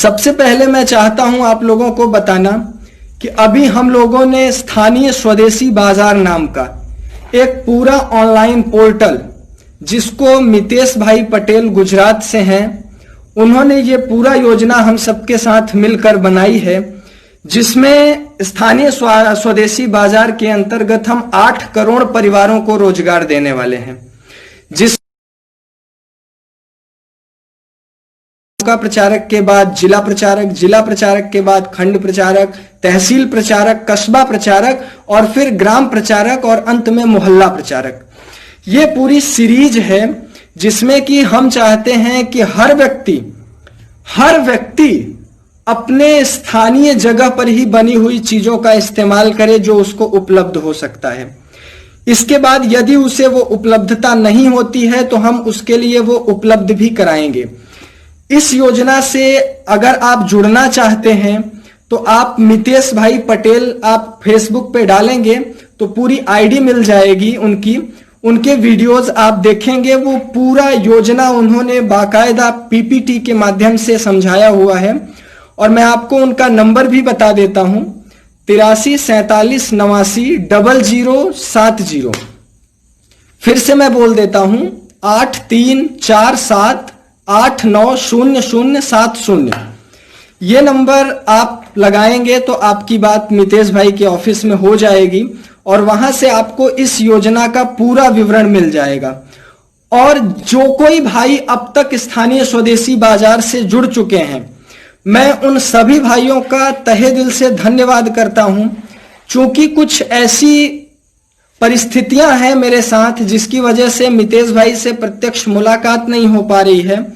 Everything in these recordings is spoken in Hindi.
सबसे पहले मैं चाहता हूं आप लोगों को बताना कि अभी हम लोगों ने स्थानीय स्वदेशी बाजार नाम का एक पूरा ऑनलाइन पोर्टल, जिसको मितेश भाई पटेल गुजरात से हैं, उन्होंने ये पूरा योजना हम सबके साथ मिलकर बनाई है, जिसमें स्थानीय स्वदेशी बाजार के अंतर्गत हम 8 करोड़ परिवारों को रोजगार देने वाले हैं। जिस का प्रचारक के बाद जिला प्रचारक, जिला प्रचारक के बाद खंड प्रचारक, तहसील प्रचारक, कस्बा प्रचारक और फिर ग्राम प्रचारक और अंत में मोहल्ला प्रचारक। ये पूरी सीरीज है जिसमें कि हम चाहते हैं कि हर व्यक्ति अपने स्थानीय जगह पर ही बनी हुई चीजों का इस्तेमाल करे जो उसको उपलब्ध हो सकता है। इसके बाद यदि उसे वो उपलब्धता नहीं होती है तो हम उसके लिए वो उपलब्ध भी कराएंगे। इस योजना से अगर आप जुड़ना चाहते हैं तो आप मितेश भाई पटेल आप फेसबुक पे डालेंगे तो पूरी आईडी मिल जाएगी उनके वीडियोस आप देखेंगे। वो पूरा योजना उन्होंने बाकायदा पीपीटी के माध्यम से समझाया हुआ है और मैं आपको उनका नंबर भी बता देता हूं, 83 47 89 0070। फिर से मैं बोल देता हूं, 8347 890070। ये नंबर आप लगाएंगे तो आपकी बात मितेश भाई के ऑफिस में हो जाएगी और वहां से आपको इस योजना का पूरा विवरण मिल जाएगा। और जो कोई भाई अब तक स्थानीय स्वदेशी बाजार से जुड़ चुके हैं, मैं उन सभी भाइयों का तहे दिल से धन्यवाद करता हूं। चूंकि कुछ ऐसी परिस्थितियां हैं मेरे साथ जिसकी वजह से मितेश भाई से प्रत्यक्ष मुलाकात नहीं हो पा रही है,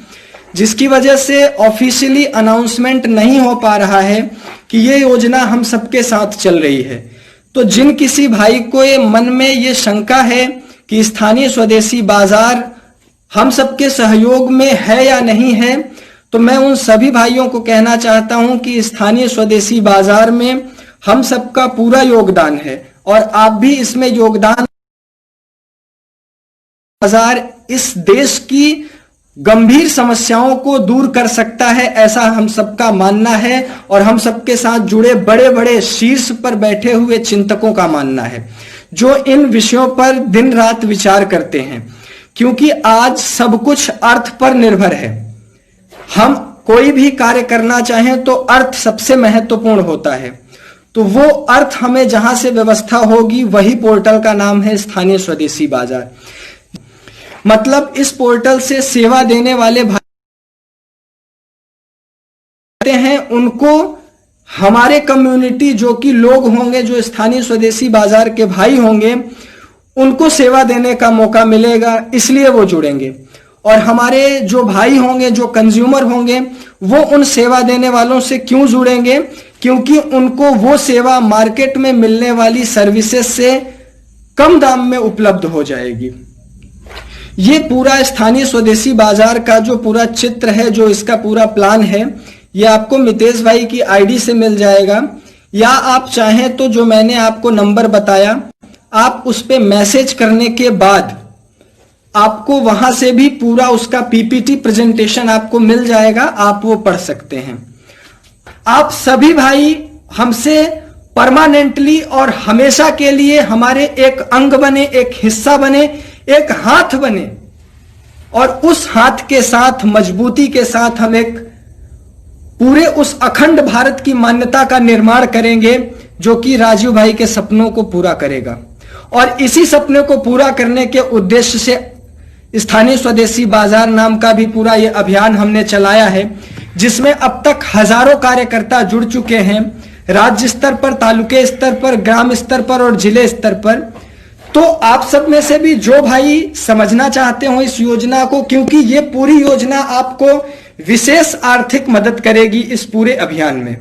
जिसकी वजह से ऑफिशियली अनाउंसमेंट नहीं हो पा रहा है कि ये योजना हम सबके साथ चल रही है। तो जिन किसी भाई को ये मन में ये शंका है कि स्थानीय स्वदेशी बाजार हम सबके सहयोग में है या नहीं है, तो मैं उन सभी भाइयों को कहना चाहता हूं कि स्थानीय स्वदेशी बाजार में हम सबका पूरा योगदान है और आप भी इसमें योगदान। बाजार इस देश की गंभीर समस्याओं को दूर कर सकता है, ऐसा हम सबका मानना है और हम सबके साथ जुड़े बड़े बड़े शीर्ष पर बैठे हुए चिंतकों का मानना है जो इन विषयों पर दिन रात विचार करते हैं। क्योंकि आज सब कुछ अर्थ पर निर्भर है। हम कोई भी कार्य करना चाहें तो अर्थ सबसे महत्वपूर्ण होता है। तो वो अर्थ हमें जहां से व्यवस्था होगी, वही पोर्टल का नाम है स्थानीय स्वदेशी बाजार। मतलब इस पोर्टल से सेवा देने वाले भाई हैं, उनको हमारे कम्युनिटी जो कि लोग होंगे, जो स्थानीय स्वदेशी बाजार के भाई होंगे, उनको सेवा देने का मौका मिलेगा, इसलिए वो जुड़ेंगे। और हमारे जो भाई होंगे, जो कंज्यूमर होंगे, वो उन सेवा देने वालों से क्यों जुड़ेंगे? क्योंकि उनको वो सेवा मार्केट में मिलने वाली सर्विसेज से कम दाम में उपलब्ध हो जाएगी। ये पूरा स्थानीय स्वदेशी बाजार का जो पूरा चित्र है, जो इसका पूरा प्लान है, ये आपको मितेश भाई की आईडी से मिल जाएगा। या आप चाहें तो जो मैंने आपको नंबर बताया, आप उस पे मैसेज करने के बाद आपको वहां से भी पूरा उसका पीपीटी प्रेजेंटेशन आपको मिल जाएगा, आप वो पढ़ सकते हैं। आप सभी भाई हमसे परमानेंटली और हमेशा के लिए हमारे एक अंग बने, एक हिस्सा बने, एक हाथ बने और उस हाथ के साथ मजबूती के साथ हम एक पूरे उस अखंड भारत की मान्यता का निर्माण करेंगे जो कि राजीव भाई के सपनों को पूरा करेगा। और इसी सपने को पूरा करने के उद्देश्य से स्थानीय स्वदेशी बाजार नाम का भी पूरा ये अभियान हमने चलाया है, जिसमें अब तक हजारों कार्यकर्ता जुड़ चुके हैं, राज्य स्तर पर, तालुके स्तर पर, ग्राम स्तर पर और जिले स्तर पर। तो आप सब में से भी जो भाई समझना चाहते हो इस योजना को, क्योंकि ये पूरी योजना आपको विशेष आर्थिक मदद करेगी इस पूरे अभियान में।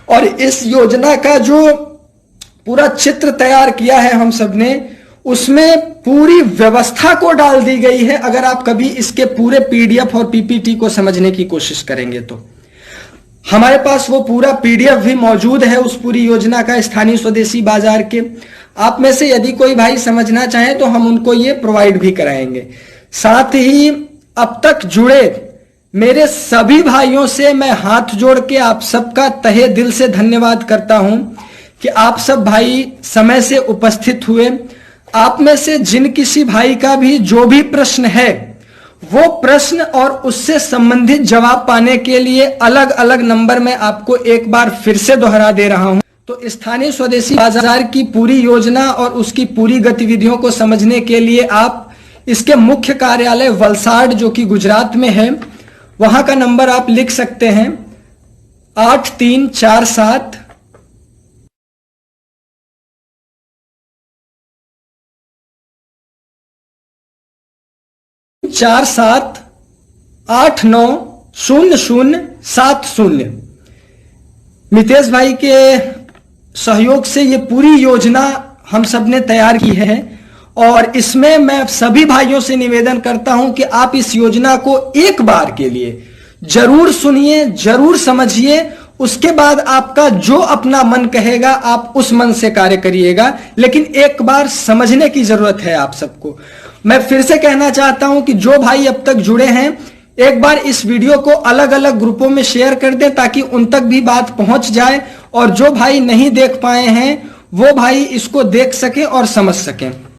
और इस योजना का जो पूरा चित्र तैयार किया है हम सब ने, उसमें पूरी व्यवस्था को डाल दी गई है। अगर आप कभी इसके पूरे पीडीएफ और पीपीटी को समझने की कोशिश करेंगे तो हमारे पास वो पूरा पीडीएफ भी मौजूद है उस पूरी योजना का, स्थानीय स्वदेशी बाजार के। आप में से यदि कोई भाई समझना चाहे तो हम उनको ये प्रोवाइड भी कराएंगे। साथ ही अब तक जुड़े मेरे सभी भाइयों से मैं हाथ जोड़ के आप सबका तहे दिल से धन्यवाद करता हूं कि आप सब भाई समय से उपस्थित हुए। आप में से जिन किसी भाई का भी जो भी प्रश्न है, वो प्रश्न और उससे संबंधित जवाब पाने के लिए अलग अलग नंबर में आपको एक बार फिर से दोहरा दे रहा हूं। तो स्थानीय स्वदेशी बाजार की पूरी योजना और उसकी पूरी गतिविधियों को समझने के लिए आप इसके मुख्य कार्यालय वलसाड जो कि गुजरात में है, वहां का नंबर आप लिख सकते हैं 8347 47890070। मितेश भाई के सहयोग से ये पूरी योजना हम सब ने तैयार की है और इसमें मैं सभी भाइयों से निवेदन करता हूं कि आप इस योजना को एक बार के लिए जरूर सुनिए, जरूर समझिए। उसके बाद आपका जो अपना मन कहेगा आप उस मन से कार्य करिएगा, लेकिन एक बार समझने की जरूरत है आप सबको। मैं फिर से कहना चाहता हूं कि जो भाई अब तक जुड़े हैं, एक बार इस वीडियो को अलग अलग ग्रुपों में शेयर कर दें ताकि उन तक भी बात पहुंच जाए और जो भाई नहीं देख पाए हैं वो भाई इसको देख सके और समझ सकें।